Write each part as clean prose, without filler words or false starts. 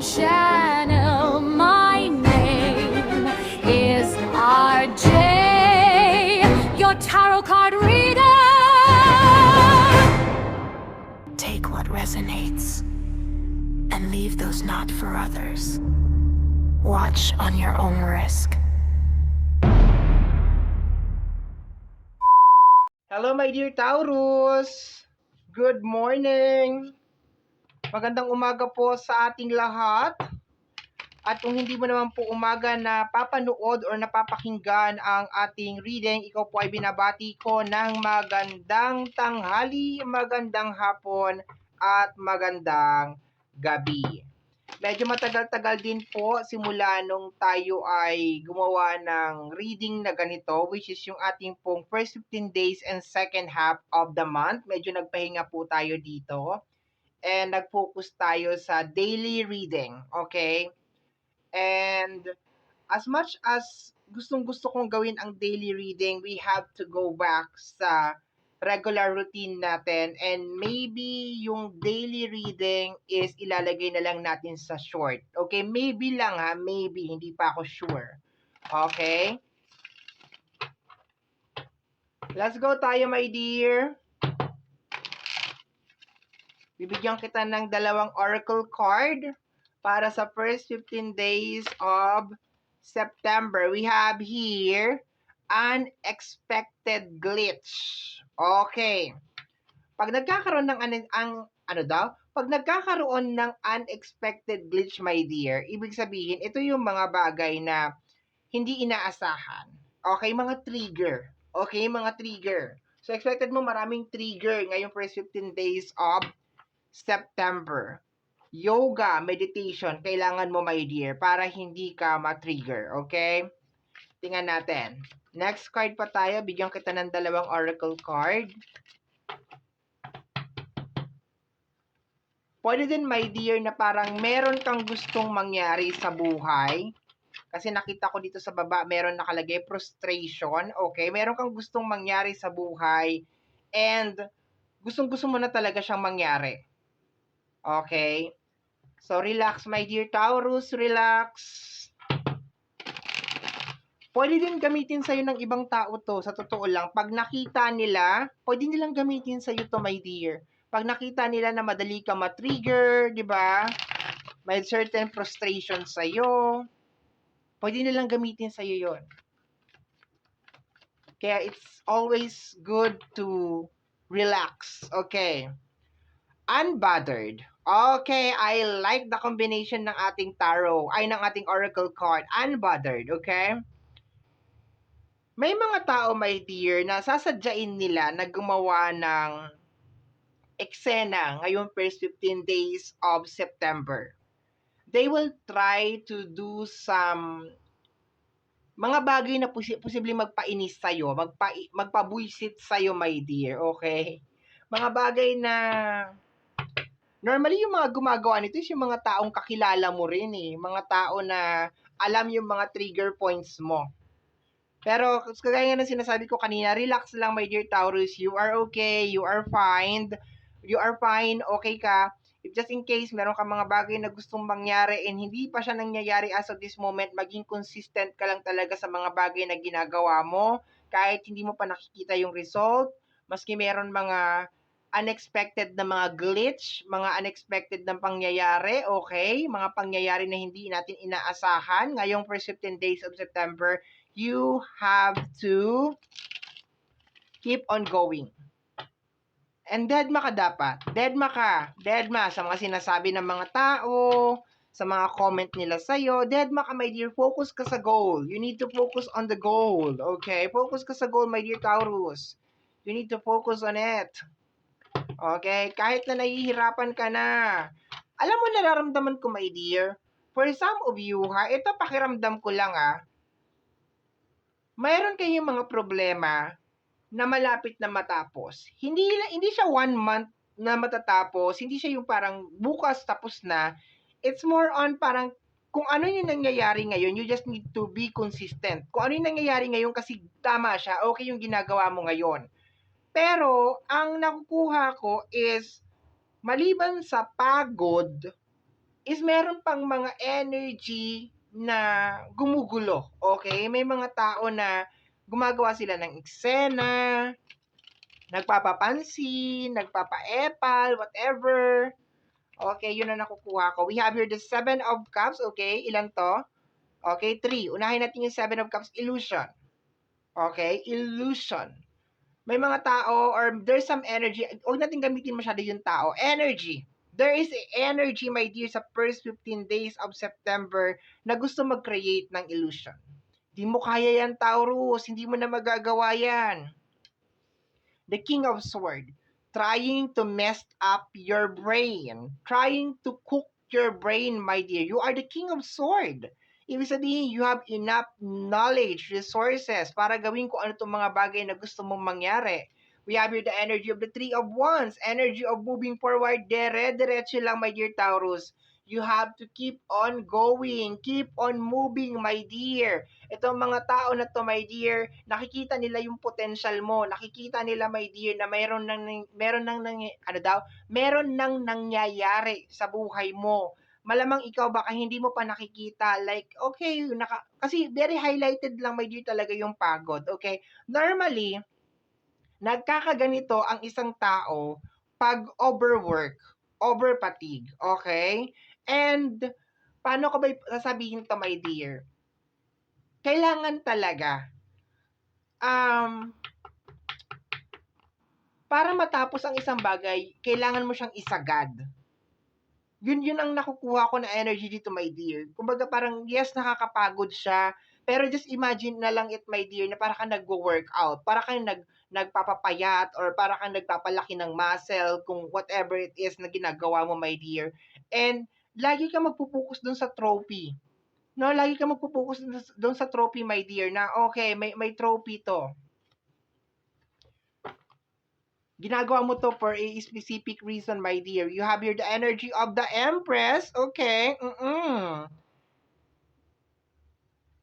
channel. My name is RJ, your tarot card reader. Take what resonates and leave those not for others. Watch on your own risk. Hello my dear Taurus! Good morning! Magandang umaga po sa ating lahat. At kung hindi mo naman po umaga na papanood or napapakinggan ang ating reading, ikaw po ay binabati ko ng magandang tanghali, magandang hapon, at magandang gabi. Medyo matagal-tagal din po simula nung tayo ay gumawa ng reading na ganito, which is yung ating pong first 15 days and second half of the month. Medyo nagpahinga po tayo dito and nag-focus tayo sa daily reading, okay? And as much as gustong-gusto kong gawin ang daily reading, we have to go back sa regular routine natin, and maybe yung daily reading is ilalagay na lang natin sa short. Okay, maybe lang ha, maybe, hindi pa ako sure. Okay? Let's go tayo my dear. Bibigyan kita ng dalawang oracle card para sa first 15 days of September. We have here unexpected glitch. Okay. Pag nagkakaroon ng Pag nagkakaroon ng unexpected glitch, my dear, ibig sabihin, ito yung mga bagay na hindi inaasahan. Okay, mga trigger. Okay, mga trigger. So, expected mo maraming trigger ngayong first 15 days of September. Yoga, meditation, kailangan mo, my dear, para hindi ka ma-trigger. Okay? Tingnan natin. Next card pa tayo. Bigyan kita ng dalawang oracle card. Pwede din, my dear, na parang meron kang gustong mangyari sa buhay. Kasi nakita ko dito sa baba, meron nakalagay frustration. Okay? Meron kang gustong mangyari sa buhay and gustong-gusto mo na talaga siyang mangyari. Okay? So, relax, my dear Taurus. Relax. Pwede din gamitin sa'yo ng ibang tao to, sa totoo lang. Pag nakita nila, pwede nilang gamitin sa'yo to, my dear. Pag nakita nila na madali ka ma-trigger, di ba? May certain frustration sa'yo, pwede nilang gamitin sa'yo yon. Kaya it's always good to relax. Okay. Unbothered. Okay, I like the combination ng ating tarot, ng ating oracle card. Unbothered, okay? May mga tao, my dear, na sasadyain nila na gumawa ng eksena ngayong first 15 days of September. They will try to do some mga bagay na posibleng magpainis sa'yo, magpabuisit sa'yo, my dear, okay? Mga bagay na normally yung mga gumagawa nito is yung mga taong kakilala mo rin eh. Mga tao na alam yung mga trigger points mo. Pero kagaya nga ng sinasabi ko kanina, relax lang my dear Taurus. You are okay, you are fine. You are fine, okay ka. If just in case meron ka mga bagay na gustong mangyari and hindi pa siya nangyayari as of this moment, maging consistent ka lang talaga sa mga bagay na ginagawa mo. Kahit hindi mo pa nakikita yung result, maski meron mga unexpected na mga glitch, mga unexpected na pangyayari, okay? Mga pangyayari na hindi natin inaasahan ngayong first 15 days of September, you have to keep on going. And deadma ka dapat. Deadma ka. Deadma sa mga sinasabi ng mga tao, sa mga comment nila sa'yo. Deadma ka, my dear. Focus ka sa goal. You need to focus on the goal. Okay? Focus ka sa goal, my dear Taurus. You need to focus on it. Okay? Kahit na nahihirapan ka na. Alam mo, nararamdaman ko, my dear. For some of you, ha, ito pakiramdam ko lang, mayroon kayong mga problema na malapit na matapos. Hindi siya 1 month na matatapos, hindi siya yung parang bukas tapos na. It's more on parang kung ano yung nangyayari ngayon, you just need to be consistent. Kung ano yung nangyayari ngayon kasi tama siya, okay yung ginagawa mo ngayon. Pero ang nakukuha ko is maliban sa pagod, is meron pang mga energy na gumugulo. Okay? May mga tao na gumagawa sila ng eksena, nagpapapansin, nagpapaepal, whatever. Okay, yun ang nakukuha ko. We have here the Seven of Cups. Okay, ilan to? Okay, 3. Unahin natin yung Seven of Cups, illusion. Okay, illusion. May mga tao or there's some energy. Huwag natin gamitin masyado yung tao. Energy. There is a energy, my dear, sa first 15 days of September na gusto mag-create ng illusion. Hindi mo kaya yan, Taurus. Hindi mo na magagawa yan. The King of Swords. Trying to mess up your brain. Trying to cook your brain, my dear. You are the King of Swords. Ibig sabihin, you have enough knowledge, resources para gawin kung ano itong mga bagay na gusto mong mangyari. We have here the energy of the Three of Wands, energy of moving forward, dire-diretso lang, my dear Taurus. You have to keep on going, keep on moving, my dear. Itong mga tao na to, my dear, nakikita nila yung potential mo, nakikita nila, my dear, na meron nang nangyayari sa buhay mo. Malamang ikaw baka hindi mo pa nakikita, like, okay, kasi very highlighted lang, my dear, talaga yung pagod, okay? Normally, nagkakaganito ang isang tao pag overwork, overfatigue, okay? And, paano ko ba sasabihin to, my dear? Kailangan talaga, para matapos ang isang bagay, kailangan mo siyang isagad. Yun ang nakukuha ko na energy dito, my dear. Kumbaga parang, yes, nakakapagod siya, pero just imagine na lang it, my dear, na para kang nagwo-workout, para kang nagpapapayat, or para kang nagpapalaki ng muscle, kung whatever it is na ginagawa mo, my dear. And, lagi ka magpupokus dun sa trophy. No, lagi ka magpupokus dun sa trophy, my dear, na okay, may trophy to. Ginagawa mo to for a specific reason, my dear. You have here the energy of the Empress. Okay.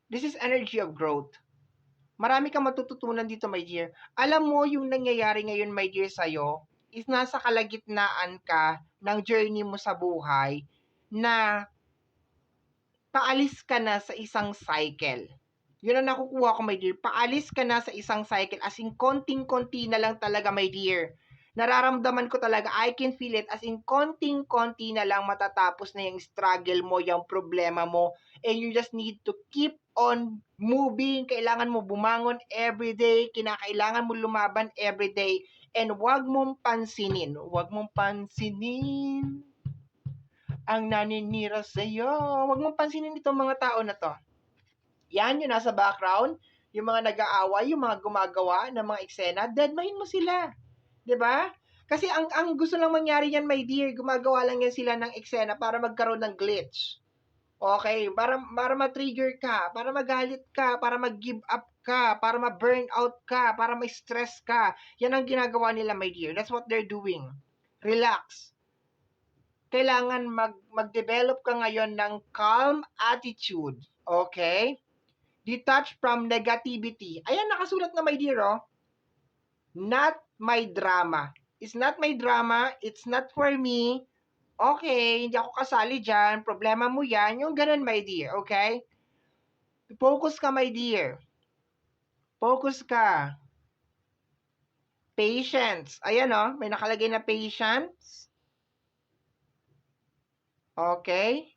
This is energy of growth. Marami kang matututunan dito, my dear. Alam mo, yung nangyayari ngayon, my dear, sa'yo, is nasa kalagitnaan ka ng journey mo sa buhay na paalis ka na sa isang cycle. Yun ang nakukuha ko, my dear. Paalis ka na sa isang cycle. As in, konting-konti na lang talaga, my dear. Nararamdaman ko talaga, I can feel it. As in, konting-konti na lang matatapos na yung struggle mo, yung problema mo. And you just need to keep on moving. Kailangan mo bumangon everyday. Kinakailangan mo lumaban everyday. And wag mong pansinin. Wag mong pansinin ang naninira sa'yo. Wag mong pansinin itong mga tao na to. Yan, yung nasa background, yung mga nag-aaway, yung mga gumagawa ng mga eksena, deadmahin mo sila. 'Di ba? Kasi ang gusto lang mangyari yan, my dear, gumagawa lang yan sila ng eksena para magkaroon ng glitch. Okay, para ma-trigger ka, para magalit ka, para mag-give up ka, para ma-burn out ka, para ma-stress ka. Yan ang ginagawa nila, my dear. That's what they're doing. Relax. Kailangan mag-develop ka ngayon ng calm attitude. Okay? Detach from negativity. Ayan, nakasulat na, my dear, oh. Not my drama. It's not my drama. It's not for me. Okay, hindi ako kasali dyan. Problema mo yan. Yung ganun, my dear. Okay? Focus ka, my dear. Focus ka. Patience. Ayan, oh. May nakalagay na patience. Okay?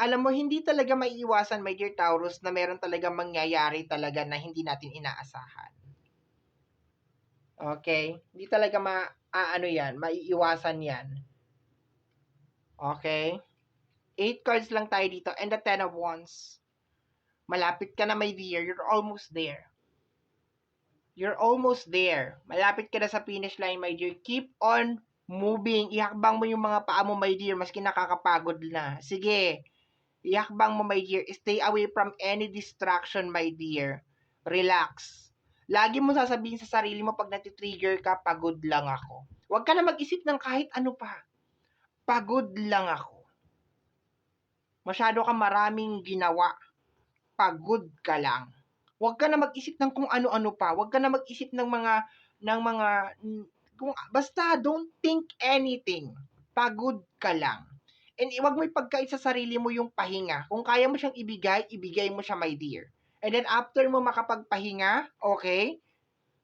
Alam mo, hindi talaga maiiwasan, my dear Taurus, na meron talaga mangyayari talaga na hindi natin inaasahan. Okay? Hindi talaga maiiwasan yan. Okay? 8 cards lang tayo dito, and the 10 of Wands. Malapit ka na, my dear. You're almost there. You're almost there. Malapit ka na sa finish line, my dear. Keep on moving. Ihakbang mo yung mga paa mo, my dear. Maski nakakapagod na. Sige. Ihakbang mo, my dear. Stay away from any distraction, my dear. Relax. Lagi mo sasabihin sa sarili mo pag natitrigger ka, pagod lang ako. Huwag ka na mag-isip ng kahit ano pa. Pagod lang ako. Masyado ka maraming ginawa. Pagod ka lang. Huwag ka na mag-isip ng kung ano-ano pa. Huwag ka na mag-isip ng mga Basta don't think anything. Pagod ka lang. And wag mo ipagkait sa sarili mo yung pahinga. Kung kaya mo siyang ibigay, ibigay mo siya, my dear. And then after mo makapagpahinga, okay,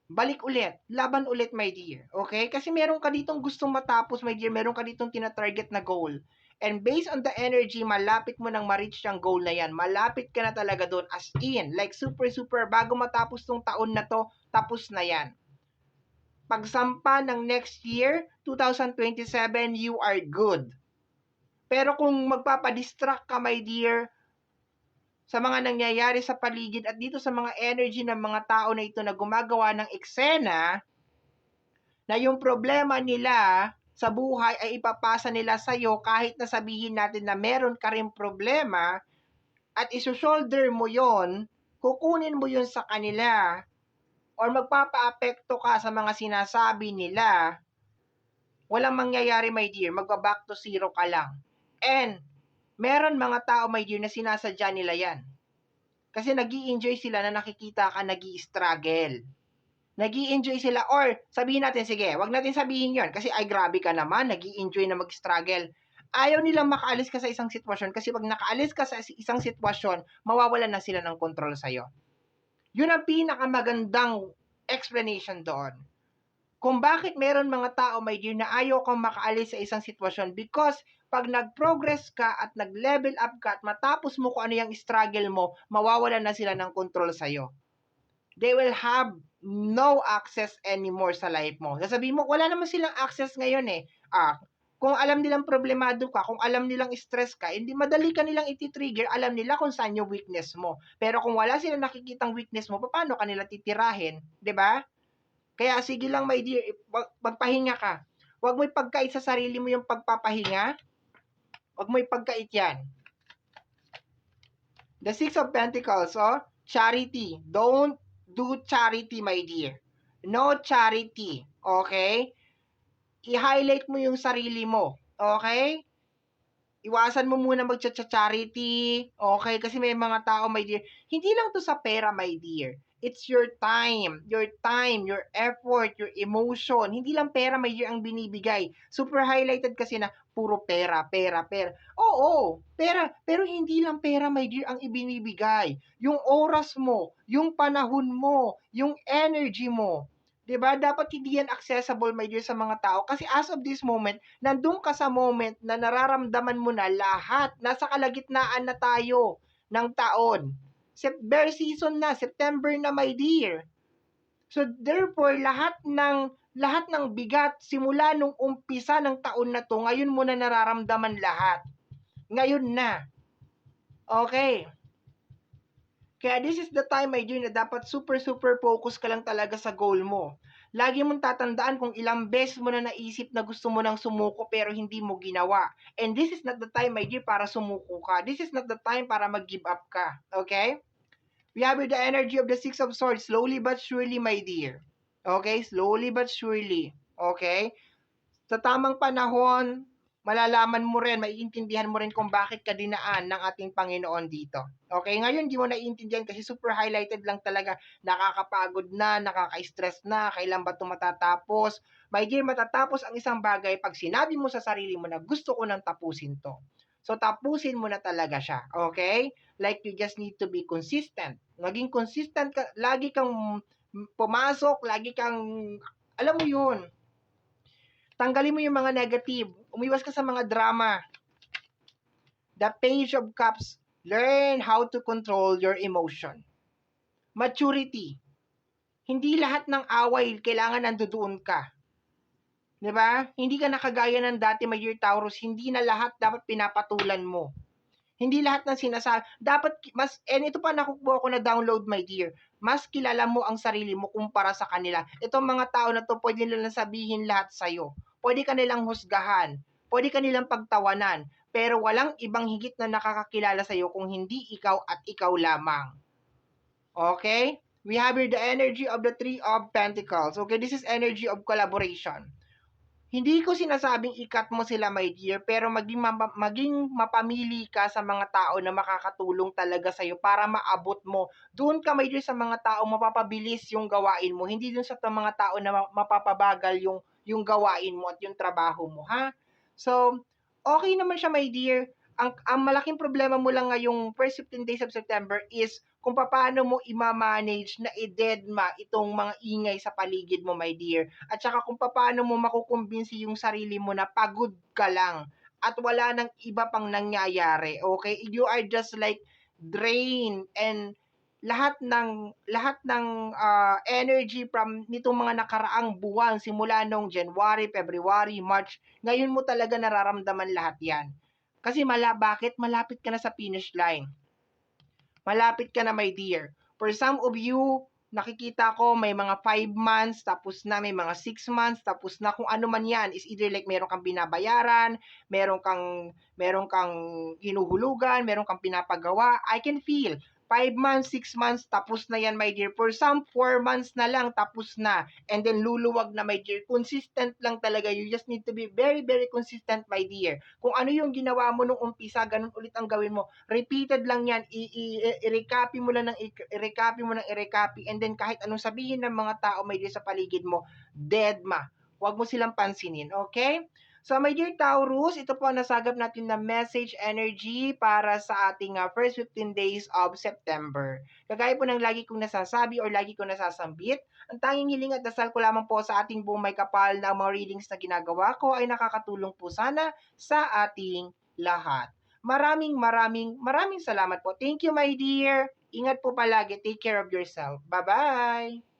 balik ulit. Laban ulit, my dear. Okay? Kasi meron ka ditong gustong matapos, my dear. Meron ka ditong tina-target na goal. And based on the energy, malapit mo nang ma-reach yung goal na yan. Malapit ka na talaga doon. As in, like super, bago matapos tong taon na to, tapos na yan. Pagsampa ng next year, 2027, you are good. Pero kung magpapadistract ka, my dear, sa mga nangyayari sa paligid at dito sa mga energy ng mga tao na ito na gumagawa ng eksena, na yung problema nila sa buhay ay ipapasa nila sa'yo kahit na sabihin natin na meron ka rin problema at iso-shoulder mo yon, kukunin mo yon sa kanila or magpapa-apekto ka sa mga sinasabi nila, walang mangyayari, my dear. Magba-back to zero ka lang. And meron mga tao, my dear, na sinasadya nila yan. Kasi nag-i-enjoy sila na nakikita ka nag-i-struggle. Nag-i-enjoy sila or sabihin natin, sige, wag natin sabihin yon kasi ay grabe ka naman, nag-i-enjoy na mag-struggle. Ayaw nilang makaalis ka sa isang sitwasyon kasi pag nakaalis ka sa isang sitwasyon, mawawalan na sila ng control sa'yo. Yun ang pinakamagandang explanation doon. Kung bakit meron mga tao, my dear, na ayaw kang makaalis sa isang sitwasyon because pag nag-progress ka at nag-level up ka at matapos mo kung ano yung struggle mo, mawawalan na sila ng control sa'yo. They will have no access anymore sa life mo. Sasabihin mo, wala naman silang access ngayon eh. Kung alam nilang problemado ka, kung alam nilang stress ka, hindi madali ka nilang iti-trigger, alam nila kung saan yung weakness mo. Pero kung wala silang nakikitang weakness mo, paano ka nila titirahin? 'Di ba? Kaya sige lang, my dear, magpahinga ka. Huwag mo ipagkait sa sarili mo yung pagpapahinga. Huwag mo ipagkait yan. The Six of Pentacles, charity. Don't do charity, my dear. No charity. Okay? I-highlight mo yung sarili mo. Okay? Iwasan mo muna mag-charity. Okay? Kasi may mga tao, my dear, hindi lang to sa pera, my dear. It's your time, your effort, your emotion. Hindi lang pera, my dear, ang binibigay. Super highlighted kasi na puro pera, pera, pera. Oo, pera. Pero hindi lang pera, my dear, ang ibinibigay. Yung oras mo, yung panahon mo, yung energy mo. 'Di ba? Dapat hindi yan accessible, my dear, sa mga tao. Kasi as of this moment, nandun ka sa moment na nararamdaman mo na lahat. Nasa kalagitnaan na tayo ng taon. Bear season na, September na, my dear. So therefore, lahat ng bigat simula nung umpisa ng taon na to, ngayon mo na nararamdaman lahat. Ngayon na. Okay. Kaya this is the time, my dear, na dapat super focus ka lang talaga sa goal mo. Lagi mong tatandaan kung ilang beses mo na naisip na gusto mo nang sumuko pero hindi mo ginawa. And this is not the time, my dear, para sumuko ka. This is not the time para mag-give up ka. Okay? We have the energy of the Six of Swords. Slowly but surely, my dear. Okay? Slowly but surely. Okay? Sa tamang panahon, malalaman mo rin, maiintindihan mo rin kung bakit ka dinaan ng ating Panginoon dito. Okay, ngayon di mo naiintindihan kasi super highlighted lang talaga, nakakapagod na, nakaka-stress na, kailan ba ito matatapos? My dear, matatapos ang isang bagay pag sinabi mo sa sarili mo na gusto ko nang tapusin to. So, tapusin mo na talaga siya, okay? Like, you just need to be consistent. Maging consistent ka, lagi kang pumasok, lagi kang, alam mo yun, tanggalin mo yung mga negative. Umiwas ka sa mga drama. The Page of Cups. Learn how to control your emotion. Maturity. Hindi lahat ng away kailangan nandoon ka. 'Di ba? Hindi ka nakagaya ng dati, my dear Taurus. Hindi na lahat dapat pinapatulan mo. Hindi lahat ng sinasabi. Dapat, ito pa nakukuha ko na download, my dear. Mas kilala mo ang sarili mo kumpara sa kanila. Itong mga tao na to, pwede nilang sabihin lahat sa'yo. Pwede ka nilang husgahan. Pwede ka nilang pagtawanan. Pero walang ibang higit na nakakakilala sa'yo kung hindi ikaw at ikaw lamang. Okay? We have here the energy of the Three of Pentacles. Okay, this is energy of collaboration. Hindi ko sinasabing ikat mo sila, my dear, pero maging mapamili ka sa mga tao na makakatulong talaga sa'yo para maabot mo. Doon ka, my dear, sa mga tao mapapabilis yung gawain mo. Hindi dun sa mga tao na mapapabagal yung gawain mo at yung trabaho mo, ha? So, okay naman siya, my dear. Ang malaking problema mo lang ngayong first 15 days of September is kung paano mo ima-manage na i-dedma itong mga ingay sa paligid mo, my dear. At saka kung paano mo makukumbinsi yung sarili mo na pagod ka lang at wala nang iba pang nangyayari, okay? You are just like drained and lahat ng energy from nitong mga nakaraang buwan simula nung January, February, March, ngayon mo talaga nararamdaman lahat 'yan. Kasi bakit? Malapit ka na sa finish line. Malapit ka na, my dear. For some of you, nakikita ko may mga 5 months, tapos na may mga 6 months, tapos na kung ano man yan. Is either like meron kang binabayaran, meron kang hinuhulugan, meron kang pinapagawa. I can feel 5 months, 6 months, tapos na yan, my dear. For some, 4 months na lang, tapos na. And then luluwag na, my dear. Consistent lang talaga. You just need to be very, very consistent, my dear. Kung ano yung ginawa mo nung umpisa, ganun ulit ang gawin mo. Repeated lang yan. I-recopy mo lang ng i-recopy mo ng i-recopy. And then kahit anong sabihin ng mga tao, my dear, sa paligid mo, deadma. Huwag mo silang pansinin, okay? So, my dear Taurus, ito po ang nasagap natin na message energy para sa ating first 15 days of September. Kagaya po ng lagi kong nasasabi or lagi kong nasasambit, ang tanging hiling at dasal ko lamang po sa ating buong may kapal na mga readings na ginagawa ko ay nakakatulong po sana sa ating lahat. Maraming maraming maraming salamat po. Thank you, my dear. Ingat po palagi. Take care of yourself. Bye-bye.